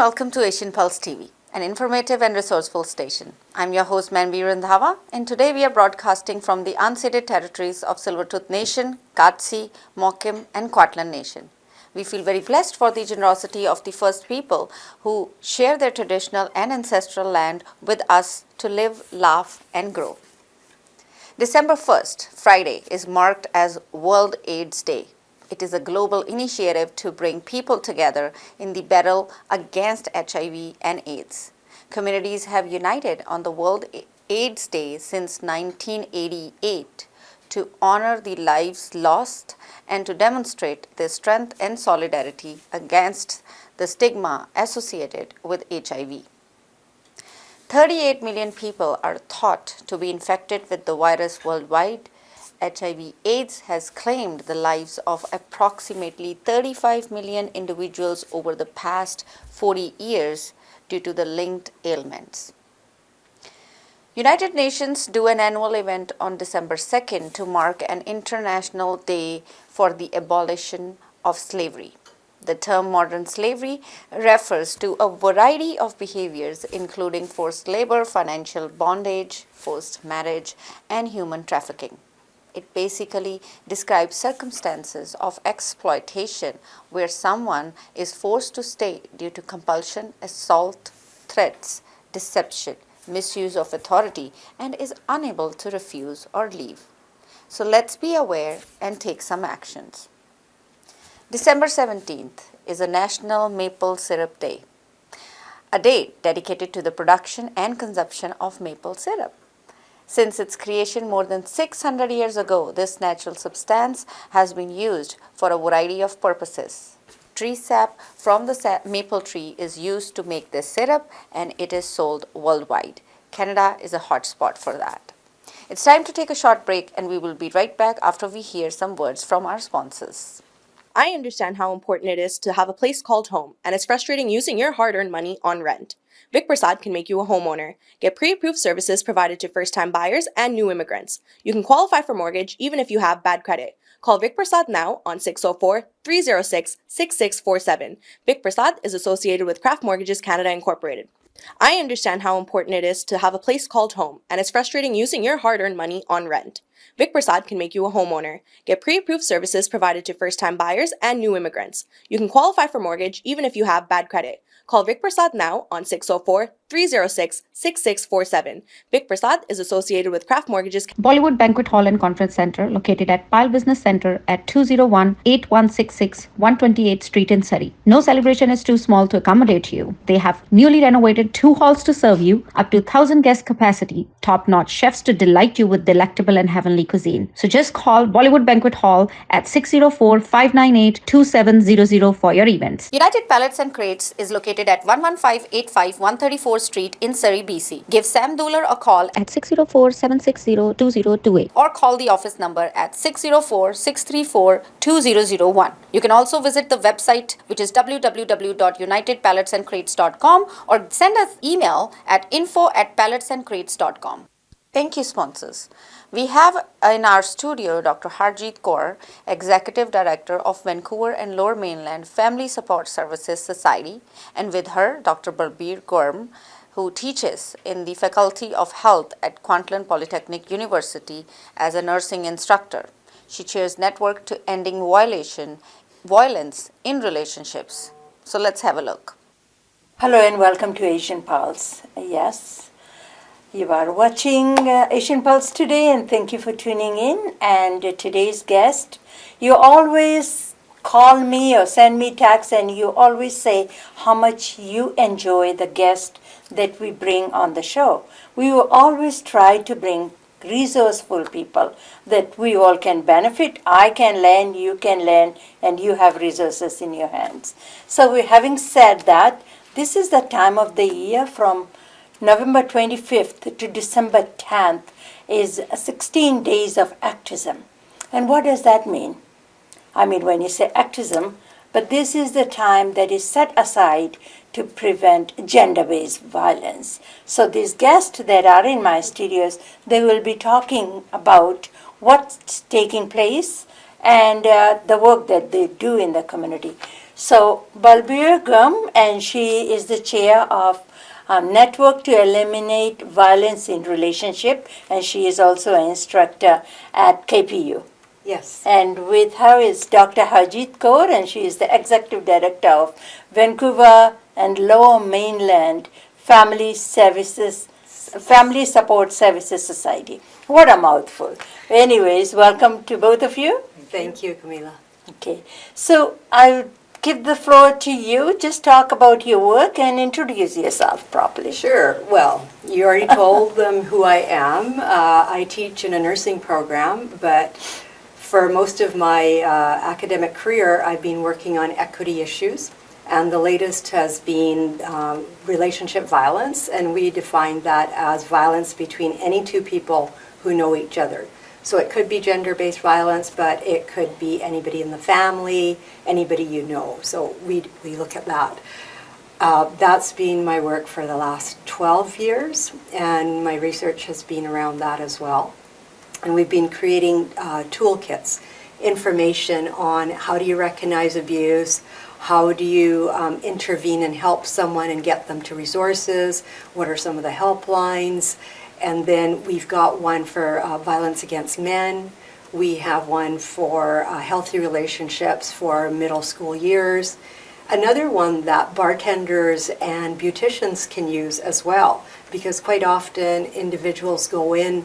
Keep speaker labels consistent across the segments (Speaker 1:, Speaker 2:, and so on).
Speaker 1: welcome to Asian Pulse TV, an informative and resourceful station. I'm your host Manveer Randhawa, and today we are broadcasting from the unceded territories of Silvertooth Nation, Katsi, Mokim and Kwatlan Nation. We feel very blessed for the generosity of the first people who share their traditional and ancestral land with us to live, laugh and grow. December 1st, Friday, is marked as World AIDS Day. It is a global initiative to bring people together in the battle against HIV and AIDS. Communities have united on the World AIDS Day since 1988 to honor the lives lost and to demonstrate their strength and solidarity against the stigma associated with HIV. 38 million people are thought to be infected with the virus worldwide. HIV/AIDS has claimed the lives of approximately 35 million individuals over the past 40 years due to the linked ailments. United Nations do an annual event on December 2nd to mark an International Day for the Abolition of Slavery. The term modern slavery refers to a variety of behaviors including forced labor, financial bondage, forced marriage, and human trafficking. It basically describes circumstances of exploitation where someone is forced to stay due to compulsion, assault, threats, deception, misuse of authority, and is unable to refuse or leave. So let's be aware and take some actions. December 17th is a National Maple Syrup Day, a day dedicated to the production and consumption of maple syrup. Since its creation more than 600 years ago, this natural substance has been used for a variety of purposes. Tree sap from the maple tree is used to make this syrup, and it is sold worldwide. Canada is a hot spot for that. It's time to take a short break, and we will be right back after we hear some words from our sponsors.
Speaker 2: I understand how important it is to have a place called home, and it's frustrating using your hard-earned money on rent. Vic Prasad can make you a homeowner. Get pre-approved services provided to first-time buyers and new immigrants. You can qualify for mortgage even if you have bad credit. Call Vic Prasad now on 604-306-6647. Vic Prasad is associated with Craft Mortgages Canada Incorporated. I understand how important it is to have a place called home, and it's frustrating using your hard-earned money on rent. Vic Prasad can make you a homeowner. Get pre-approved services provided to first-time buyers and new immigrants. You can qualify for mortgage even if you have bad credit. Call Vic Prasad now on 604-306-6647. Vic Prasad is associated with Craft Mortgages.
Speaker 3: Bollywood Banquet Hall and Conference Center located at Pyle Business Center at 201-8166 128th Street in Surrey. No celebration is too small to accommodate you. They have newly renovated 2 halls to serve you, up to 1,000 guest capacity, top-notch chefs to delight you with delectable and heavenly cuisine. So just call Bollywood Banquet Hall at 604-598-2700 for your events.
Speaker 1: United Pallets and Crates is located at 11585 134th Street in Surrey, BC. Give Sam Dooler a call
Speaker 3: At 604-760-2028.
Speaker 1: or call the office number at 604-634-2001. You can also visit the website, which is www.unitedpalletsandcrates.com, or send us email at info@palletsandcrates.com. Thank you, sponsors. We have in our studio Dr. Harjeet Kaur, Executive Director of Vancouver and Lower Mainland Family Support Services Society, and with her, Dr. Balbir Gurm, who teaches in the Faculty of Health at Kwantlen Polytechnic University as a nursing instructor. She chairs Network to Ending Violence in Relationships. So let's have a look.
Speaker 4: Hello and welcome to Asian Pulse. Yes. You are watching Asian Pulse today, and thank you for tuning in. And today's guest, you always call me or send me texts, and you always say how much you enjoy the guest that we bring on the show. We will always try to bring resourceful people that we all can benefit. I can learn, you can learn, and you have resources in your hands. So having said that, this is the time of the year from November 25th to December 10th is 16 days of activism. And what does that mean? I mean, when you say activism, but this is the time that is set aside to prevent gender-based violence. So these guests that are in my studios, they will be talking about what's taking place and the work that they do in the community. So, Balbir Gum, and she is the chair of Network to Eliminate Violence in Relationship, and she is also an instructor at KPU.
Speaker 5: Yes.
Speaker 4: And with her is Dr. Harjeet Kaur, and she is the executive director of Vancouver and Lower Mainland Family Support Services Society. What a mouthful. Anyways, welcome to both of you.
Speaker 5: Thank you, Camila.
Speaker 4: Okay, so I'll give the floor to you. Just talk about your work and introduce yourself properly.
Speaker 5: Sure. Well, you already told them who I am. I teach in a nursing program, but for most of my academic career, I've been working on equity issues. And the latest has been relationship violence, and we define that as violence between any two people who know each other. So it could be gender-based violence, but it could be anybody in the family, anybody you know. So we look at that. That's been my work for the last 12 years, and my research has been around that as well. And we've been creating toolkits, information on how do you recognize abuse, how do you intervene and help someone and get them to resources, what are some of the helplines. And then we've got one for violence against men. We have one for healthy relationships for middle school years. Another one that bartenders and beauticians can use as well, because quite often individuals go in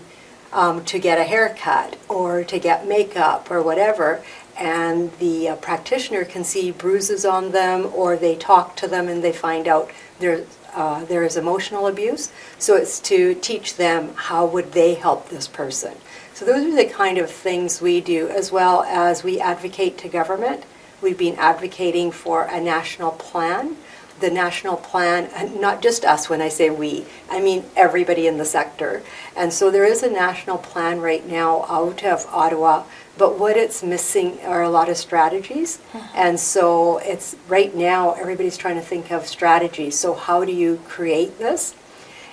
Speaker 5: to get a haircut or to get makeup or whatever, and the practitioner can see bruises on them, or they talk to them and they find out there is emotional abuse. So it's to teach them how would they help this person. So those are the kind of things we do, as well as we advocate to government. We've been advocating for a national plan. The national plan, and not just us when I say we, I mean everybody in the sector. And so there is a national plan right now out of Ottawa, but what it's missing are a lot of strategies. And so it's right now everybody's trying to think of strategies. So how do you create this?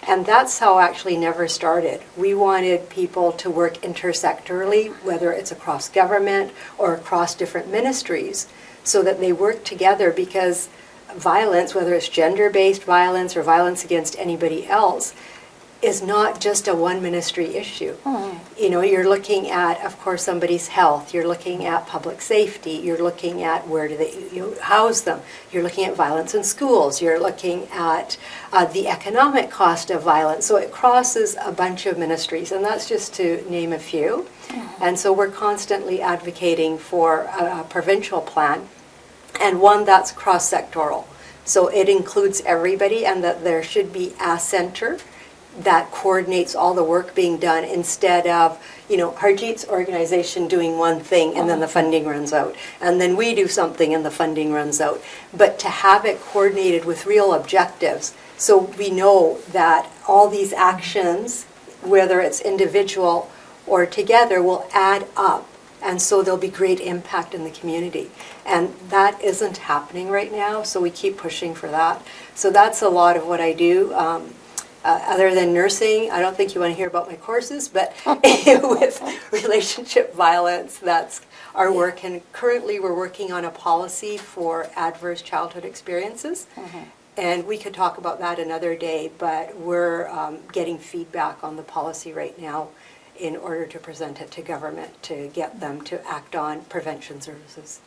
Speaker 5: And that's how actually Never started. We wanted people to work intersectorally, whether it's across government or across different ministries, so that they work together, because violence, whether it's gender-based violence or violence against anybody else, is not just a one ministry issue. You know, you're looking at, of course, somebody's health, you're looking at public safety, you're looking at where do they house them, you're looking at violence in schools, you're looking at the economic cost of violence. So it crosses a bunch of ministries, and that's just to name a few. And so we're constantly advocating for a provincial plan, and one that's cross-sectoral. So it includes everybody, and that there should be a center that coordinates all the work being done, instead of, Harjeet's organization doing one thing and then the funding runs out. And then we do something and the funding runs out. But to have it coordinated with real objectives, so we know that all these actions, whether it's individual or together, will add up. And so there'll be great impact in the community. And that isn't happening right now, so we keep pushing for that. So that's a lot of what I do. Other than nursing, I don't think you want to hear about my courses, but with relationship violence, that's our work. And currently we're working on a policy for adverse childhood experiences. And we could talk about that another day, but we're getting feedback on the policy right now in order to present it to government to get them to act on prevention services.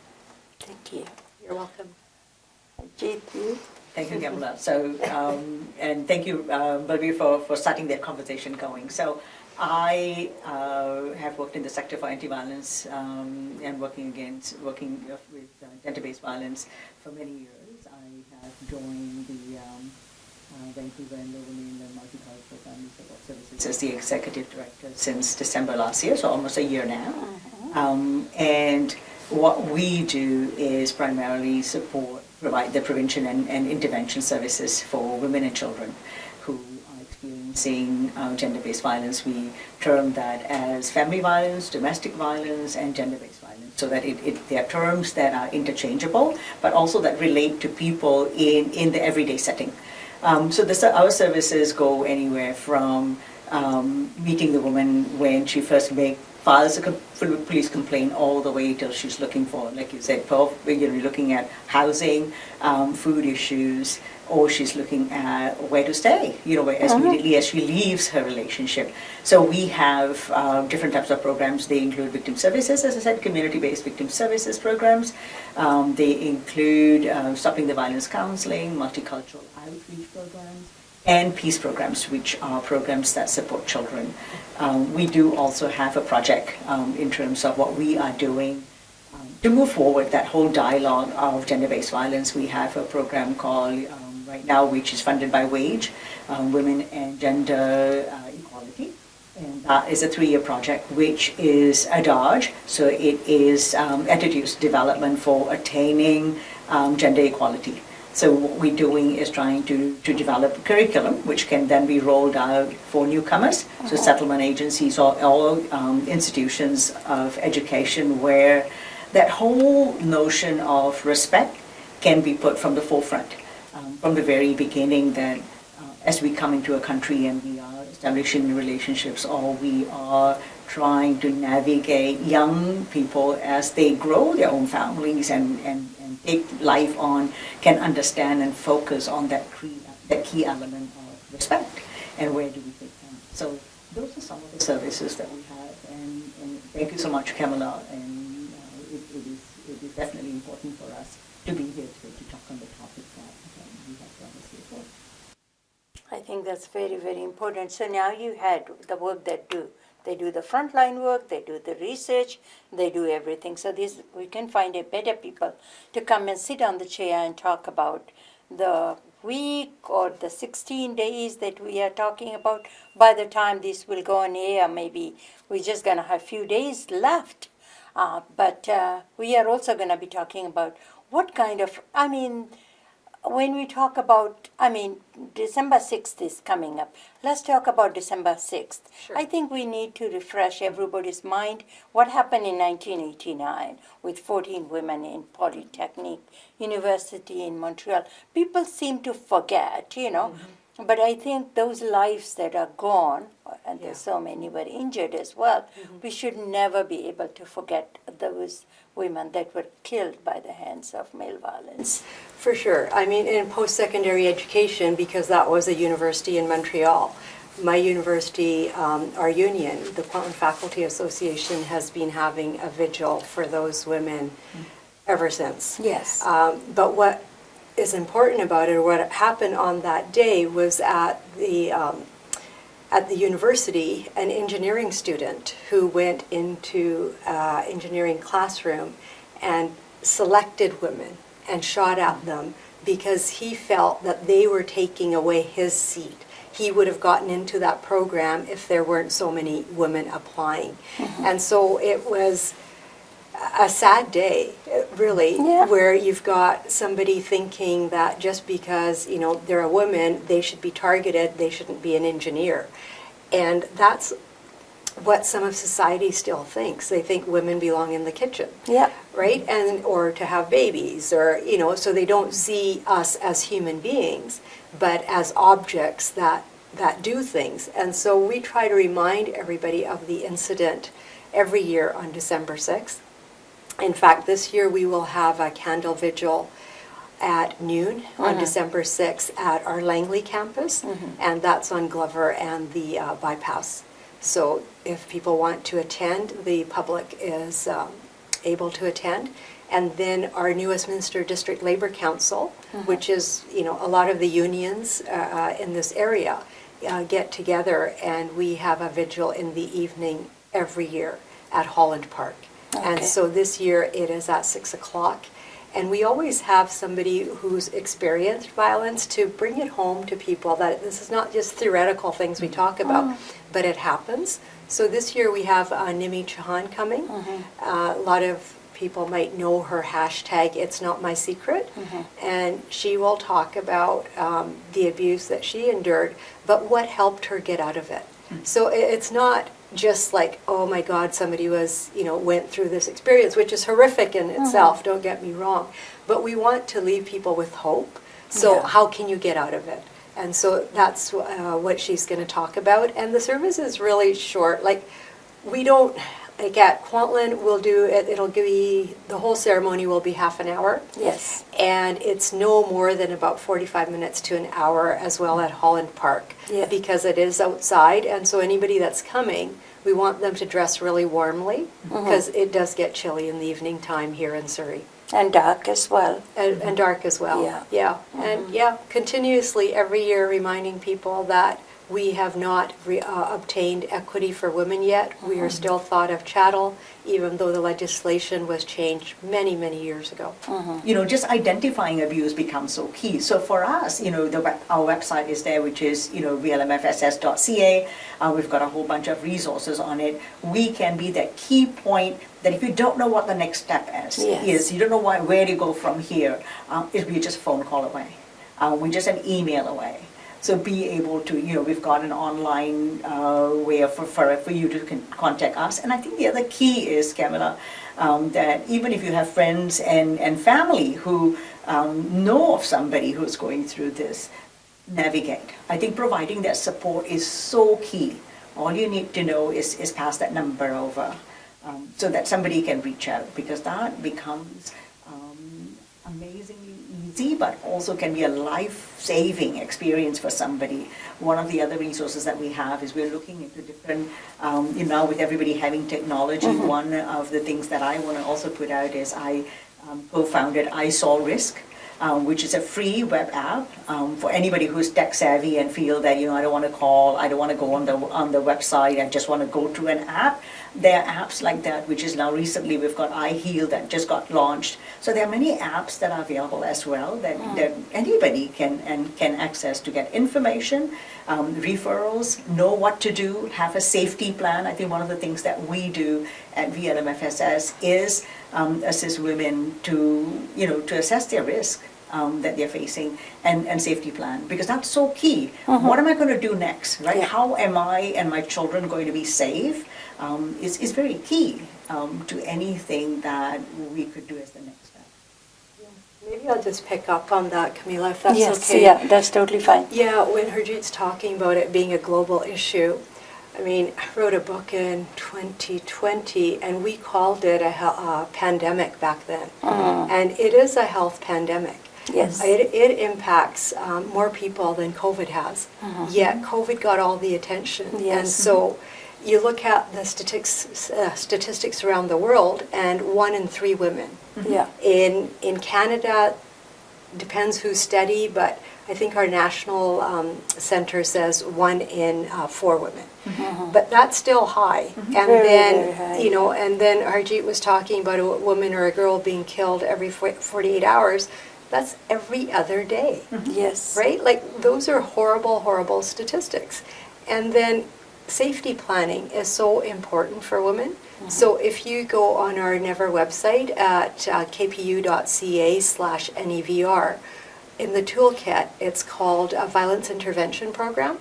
Speaker 4: Thank you.
Speaker 5: You're welcome.
Speaker 4: Jeet, you?
Speaker 6: Thank you, Gamla. So, and thank you, Balbir, for starting that conversation going. So, I have worked in the sector for anti-violence and working with gender-based violence for many years. I have joined the Vancouver and Lower Mainland Multicultural Family Support Services as the executive director since December last year, so almost a year now. And what we do is primarily provide the prevention and intervention services for women and children who are experiencing gender-based violence. We term that as family violence, domestic violence, and gender-based violence, so that they are terms that are interchangeable, but also that relate to people in the everyday setting. So our services go anywhere from meeting the woman when she first files a police complaint all the way till she's looking for, like you said, looking at housing, food issues, or she's looking at where to stay, immediately as she leaves her relationship. So we have different types of programs. They include victim services, as I said, community-based victim services programs. They include stopping the violence counseling, multicultural outreach programs, and peace programs, which are programs that support children. We do also have a project in terms of what we are doing to move forward that whole dialogue of gender-based violence. We have a program called right now, which is funded by WAGE, Women and Gender Equality. And that is a 3-year project, which is a DARGE. So it is attitudes development for attaining gender equality. So what we're doing is trying to develop curriculum, which can then be rolled out for newcomers. So settlement agencies or all institutions of education where that whole notion of respect can be put from the forefront. From the very beginning, that as we come into a country and we are establishing relationships, or we are trying to navigate young people as they grow their own families and take life on, can understand and focus on that key element of respect and where do we take them. So those are some of the services that we have, and thank you so much, Kamala, and it is definitely important for us to be here today to talk on the topic that we have promised here for.
Speaker 4: I think that's very, very important. So now you had the work that they do the frontline work, they do the research, they do everything. So we can find a better people to come and sit on the chair and talk about the week or the 16 days that we are talking about. By the time this will go on air, maybe we're just going to have a few days left. But we are also going to be talking about what kind of, when we talk about, December 6th is coming up. Let's talk about December 6th.
Speaker 5: Sure.
Speaker 4: I think we need to refresh everybody's mind what happened in 1989 with 14 women in Polytechnic University in Montreal. People seem to forget, But I think those lives that are gone, and there's so many were injured as well, we should never be able to forget those women that were killed by the hands of male violence.
Speaker 5: For sure. In post-secondary education, because that was a university in Montreal, my university, our union, the Portland Faculty Association, has been having a vigil for those women ever since.
Speaker 4: Yes.
Speaker 5: But what is important about it, or what happened on that day, was at the university, an engineering student who went into engineering classroom and selected women and shot at them because he felt that they were taking away his seat. He would have gotten into that program if there weren't so many women applying. And so it was a sad day, really, where you've got somebody thinking that just because, they're a woman, they should be targeted, they shouldn't be an engineer. And that's what some of society still thinks. They think women belong in the kitchen, right? And or to have babies, or, so they don't see us as human beings, but as objects that do things. And so we try to remind everybody of the incident every year on December 6th. In fact, this year we will have a candle vigil at noon on December 6th at our Langley campus, and that's on Glover and the bypass. So if people want to attend, the public is able to attend. And then our New Westminster District Labour Council, which is, a lot of the unions in this area get together, and we have a vigil in the evening every year at Holland Park. And so this year it is at 6 o'clock. And we always have somebody who's experienced violence to bring it home to people, that this is not just theoretical things we talk about, but it happens. So this year we have Nimi Chauhan coming. A lot of people might know her hashtag, It's Not My Secret. And she will talk about the abuse that she endured, but what helped her get out of it. So it's not just like, oh my God, somebody was, went through this experience, which is horrific in itself, don't get me wrong. But we want to leave people with hope. So how can you get out of it? And so that's what she's going to talk about. And the service is really short. Like, we don't like at Kwantlen, we'll do it. It'll be the whole ceremony will be half an hour.
Speaker 4: Yes.
Speaker 5: And it's no more than about 45 minutes to an hour as well at Holland Park.
Speaker 4: Yeah.
Speaker 5: Because it is outside, and so anybody that's coming, we want them to dress really warmly because it does get chilly in the evening time here in Surrey.
Speaker 4: And dark as well.
Speaker 5: And dark as well.
Speaker 4: Yeah.
Speaker 5: Yeah. And continuously every year reminding people that we have not obtained equity for women yet. We are still thought of chattel, even though the legislation was changed many, many years ago.
Speaker 6: Just identifying abuse becomes so key. So for us, our website is there, which is, vlmfss.ca. We've got a whole bunch of resources on it. We can be that key point that if you don't know what the next step is, you don't know where to go from here, we're just a phone call away. We're just an email away. So be able to, we've got an online way for you to contact us. And I think the other key is, Camilla, that even if you have friends and family who know of somebody who's going through this, navigate. I think providing that support is so key. All you need to know is pass that number over so that somebody can reach out, because that becomes amazingly easy, but also can be a life-saving experience for somebody. One of the other resources that we have is we're looking into different, now with everybody having technology, one of the things that I want to also put out is I co-founded I Saw Risk, which is a free web app for anybody who's tech savvy and feel that, I don't want to call, I don't want to go on the website, I just want to go to an app. There are apps like that, which is now recently we've got iHeal that just got launched. So there are many apps that are available as well that anybody can access to get information, referrals, know what to do, have a safety plan. I think one of the things that we do at VLMFSS is assist women to assess their risk that they're facing and safety plan, because that's so key. What am I going to do next, right?
Speaker 4: Yeah.
Speaker 6: How am I and my children going to be safe is very key to anything that we could do as the next step.
Speaker 5: Maybe I'll just pick up on that, Camila, if that's
Speaker 4: Yes,
Speaker 5: okay.
Speaker 4: yeah, that's totally fine.
Speaker 5: Yeah, when Harjeet's talking about it being a global issue, I mean, I wrote a book in 2020, and we called it a pandemic back then. And it is a health pandemic.
Speaker 4: Yes.
Speaker 5: It impacts more people than COVID has. Yet COVID got all the attention.
Speaker 4: Yes.
Speaker 5: And so you look at the statistics around the world, and 1 in 3 women.
Speaker 4: Yeah.
Speaker 5: In Canada, depends who's study, but I think our national center says 1 in 4 women. But that's still high. And
Speaker 4: Very,
Speaker 5: then,
Speaker 4: very high.
Speaker 5: and then Harjeet was talking about a woman or a girl being killed every 48 hours. That's every other day,
Speaker 4: Yes.
Speaker 5: right? Like, those are horrible, horrible statistics. And then safety planning is so important for women. So if you go on our Never website at kpu.ca/NEVR, in the toolkit, it's called a Violence Intervention Program.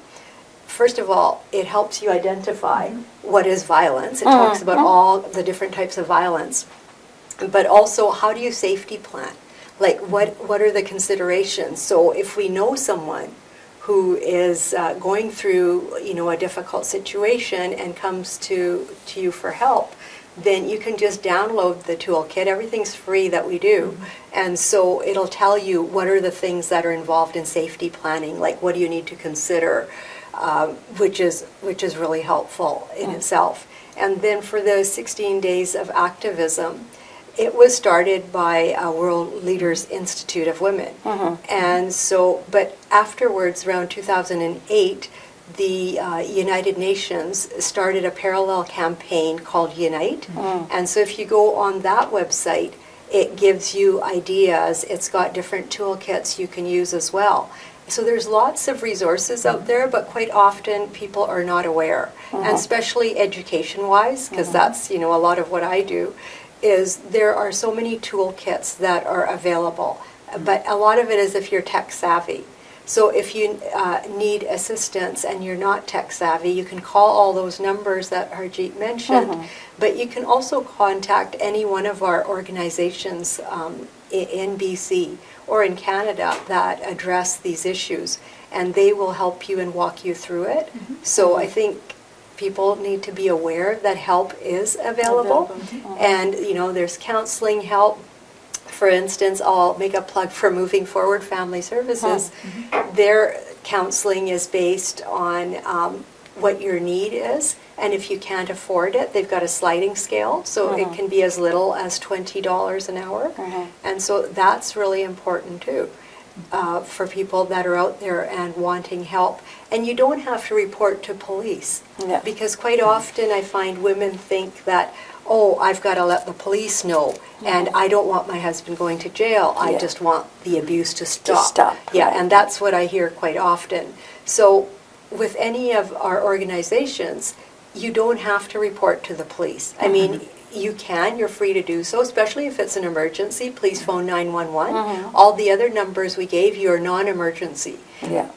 Speaker 5: First of all, it helps you identify what is violence. It talks about all the different types of violence. But also, how do you safety plan? Like, what are the considerations? So if we know someone who is going through, a difficult situation and comes to you for help, then you can just download the toolkit. Everything's free that we do. And so it'll tell you what are the things that are involved in safety planning, like what do you need to consider, which is really helpful in itself. And then for the 16 days of activism, it was started by World Leaders Institute of Women. And so, but afterwards, around 2008, the United Nations started a parallel campaign called Unite. And so if you go on that website, it gives you ideas. It's got different toolkits you can use as well. So there's lots of resources out there, but quite often people are not aware. And especially education-wise, because that's, a lot of what I do, is there are so many toolkits that are available. But a lot of it is if you're tech savvy. So if you need assistance and you're not tech savvy, you can call all those numbers that Harjeet mentioned, but you can also contact any one of our organizations in BC or in Canada that address these issues, and they will help you and walk you through it. So I think people need to be aware that help is available. And, there's counseling help. For instance, I'll make a plug for Moving Forward Family Services. Their counseling is based on what your need is, and if you can't afford it, they've got a sliding scale, so it can be as little as $20 an hour. And so that's really important too, for people that are out there and wanting help. And you don't have to report to police, because quite often I find women think that, oh, I've got to let the police know, and I don't want my husband going to jail. I just want the abuse to stop. Yeah, and that's what I hear quite often. So with any of our organizations, you don't have to report to the police. I mean, you're free to do so, especially if it's an emergency. Please phone 911. All the other numbers we gave you are non-emergency.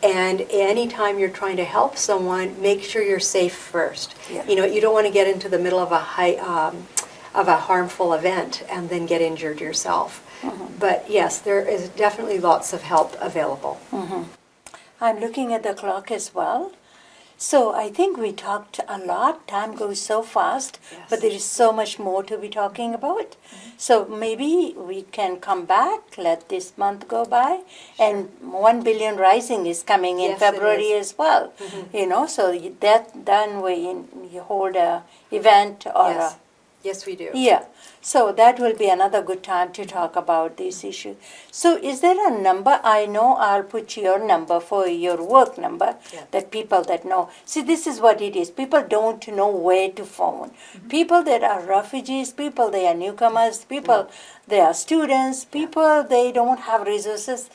Speaker 5: And anytime you're trying to help someone, make sure you're safe first. You don't want to get into the middle of a harmful event and then get injured yourself. But yes, there is definitely lots of help available.
Speaker 4: I'm looking at the clock as well. So I think we talked a lot. Time goes so fast, but there is so much more to be talking about. So maybe we can come back, let this month go by, and 1 billion rising is coming in February as well. So that then you hold a event or
Speaker 5: Yes, we do.
Speaker 4: Yeah. So that will be another good time to talk about this issue. So is there a number? I know I'll put your number for your work number, that people that know. See, this is what it is. People don't know where to phone. People that are refugees, people they are newcomers, people they are students, people they don't have resources.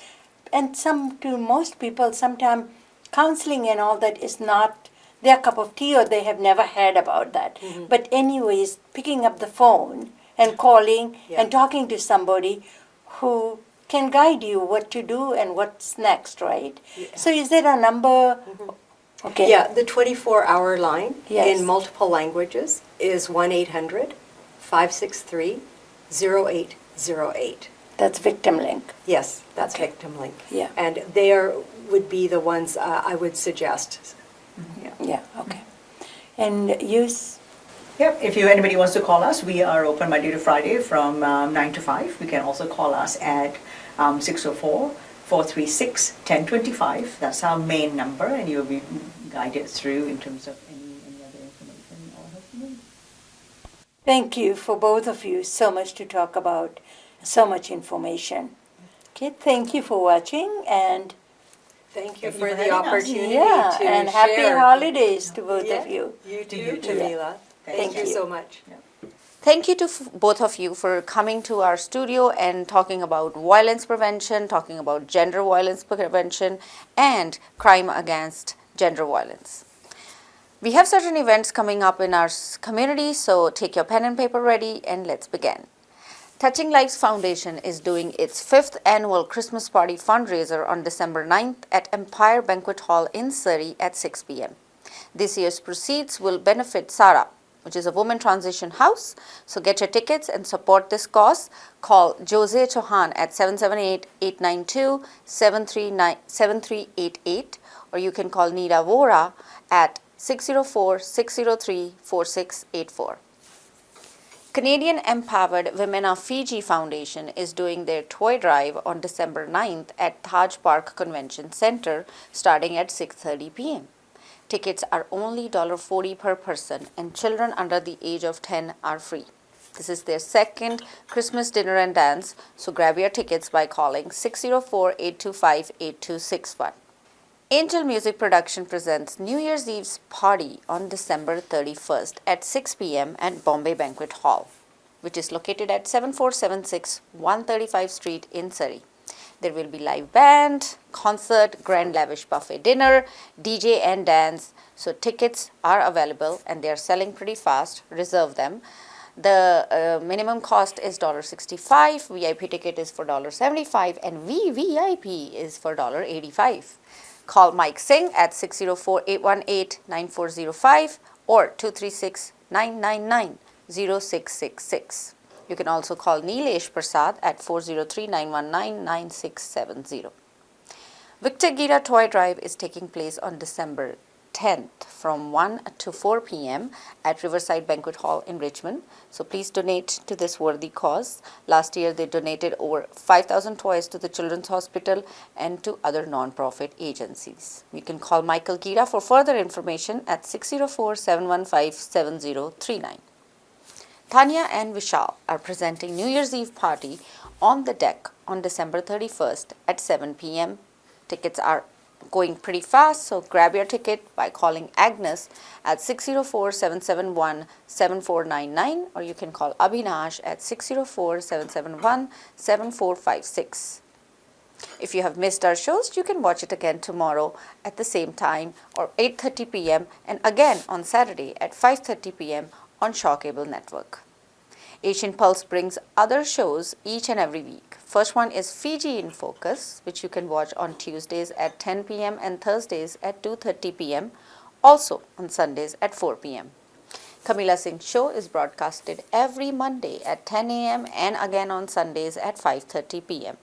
Speaker 4: And to most people, sometimes counseling and all that is not their cup of tea, or they have never heard about that. But anyways, picking up the phone and calling and talking to somebody who can guide you what to do and what's next, right? So is there a number? Okay.
Speaker 5: Yeah, the 24-hour line in multiple languages is 1-800-563-0808.
Speaker 4: That's Victim Link.
Speaker 5: Yes, that's Victim Link.
Speaker 4: Yeah.
Speaker 5: And would be the ones I would suggest.
Speaker 4: Yeah, okay. And use?
Speaker 6: Yep, if anybody wants to call us, we are open Monday to Friday from 9 to 5. You can also call us at 604-436-1025. That's our main number, and you'll be guided through in terms of any other information or help you need.
Speaker 4: Thank you for both of you. So much to talk about, so much information. Okay, thank you for watching, and
Speaker 5: thank you for the opportunity to
Speaker 4: and
Speaker 5: share.
Speaker 4: happy holidays to both of you.
Speaker 5: You too, Jamila. Thank you so much.
Speaker 1: Thank you to both of you for coming to our studio and talking about violence prevention, talking about gender violence prevention, and crime against gender violence. We have certain events coming up in our community, so take your pen and paper ready and let's begin. Touching Lives Foundation is doing its 5th annual Christmas party fundraiser on December 9th at Empire Banquet Hall in Surrey at 6 p.m. This year's proceeds will benefit SARA, which is a women transition house. So get your tickets and support this cause. Call Jose Chauhan at 778-892-7388, or you can call Nida Vora at 604-603-4684. Canadian Empowered Women of Fiji Foundation is doing their toy drive on December 9th at Taj Park Convention Center starting at 6:30 p.m. Tickets are only $40 per person, and children under the age of 10 are free. This is their second Christmas dinner and dance, so grab your tickets by calling 604-825-8261. Angel Music Production presents New Year's Eve's party on December 31st at 6 p.m. at Bombay Banquet Hall, which is located at 7476 135 Street in Surrey. There will be live band, concert, grand lavish buffet dinner, DJ and dance. So tickets are available and they are selling pretty fast. Reserve them. The minimum cost is $65. VIP ticket is for $75 and VVIP is for $85. Call Mike Singh at 604-818-9405 or 236-999-0666. You can also call Nilesh Prasad at 403-919-9670. Victor Gira Toy Drive is taking place on December 10th from 1 to 4 p.m. at Riverside Banquet Hall in Richmond. So please donate to this worthy cause. Last year they donated over 5,000 toys to the Children's Hospital and to other non-profit agencies. You can call Michael Gira for further information at 604-715-7039. Tanya and Vishal are presenting New Year's Eve party on the deck on December 31st at 7 p.m. Tickets are going pretty fast, so grab your ticket by calling Agnes at 604-771-7499, or you can call Abhinash at 604-771-7456. If you have missed our shows, you can watch it again tomorrow at the same time or 8:30 p.m. and again on Saturday at 5:30 p.m. on Shaw Cable Network. Asian Pulse brings other shows each and every week. First one is Fiji in Focus, which you can watch on Tuesdays at 10 p.m. and Thursdays at 2:30 p.m. Also on Sundays at 4 p.m. Kamila Singh's show is broadcasted every Monday at 10 a.m. and again on Sundays at 5:30 p.m.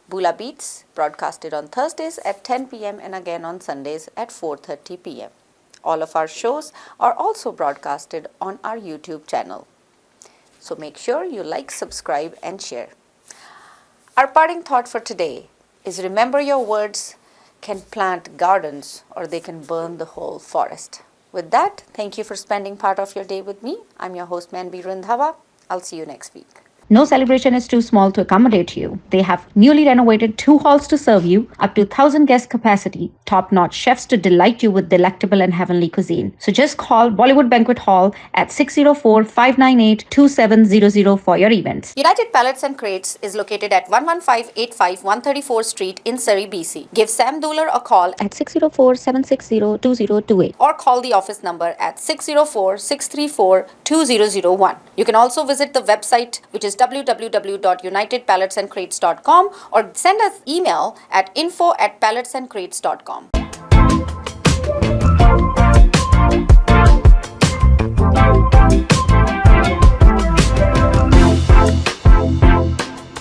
Speaker 1: Bula Beats broadcasted on Thursdays at 10 p.m. and again on Sundays at 4:30 p.m. All of our shows are also broadcasted on our YouTube channel. So make sure you like, subscribe, and share. Our parting thought for today is remember your words can plant gardens or they can burn the whole forest. With that, thank you for spending part of your day with me. I'm your host, Manvi Randhawa. I'll see you next week.
Speaker 3: No celebration is too small to accommodate you. They have newly renovated 2 halls to serve you, up to 1,000 guest capacity, top-notch chefs to delight you with delectable and heavenly cuisine. So just call Bollywood Banquet Hall at 604-598-2700 for your events.
Speaker 1: United Pallets and Crates is located at 11585 134th Street in Surrey, BC. Give Sam Dooler a call
Speaker 3: At 604-760-2028.
Speaker 1: or call the office number at 604-634-2001. You can also visit the website, which is www.unitedpalletsandcrates.com, or send us email at info@palletsandcrates.com.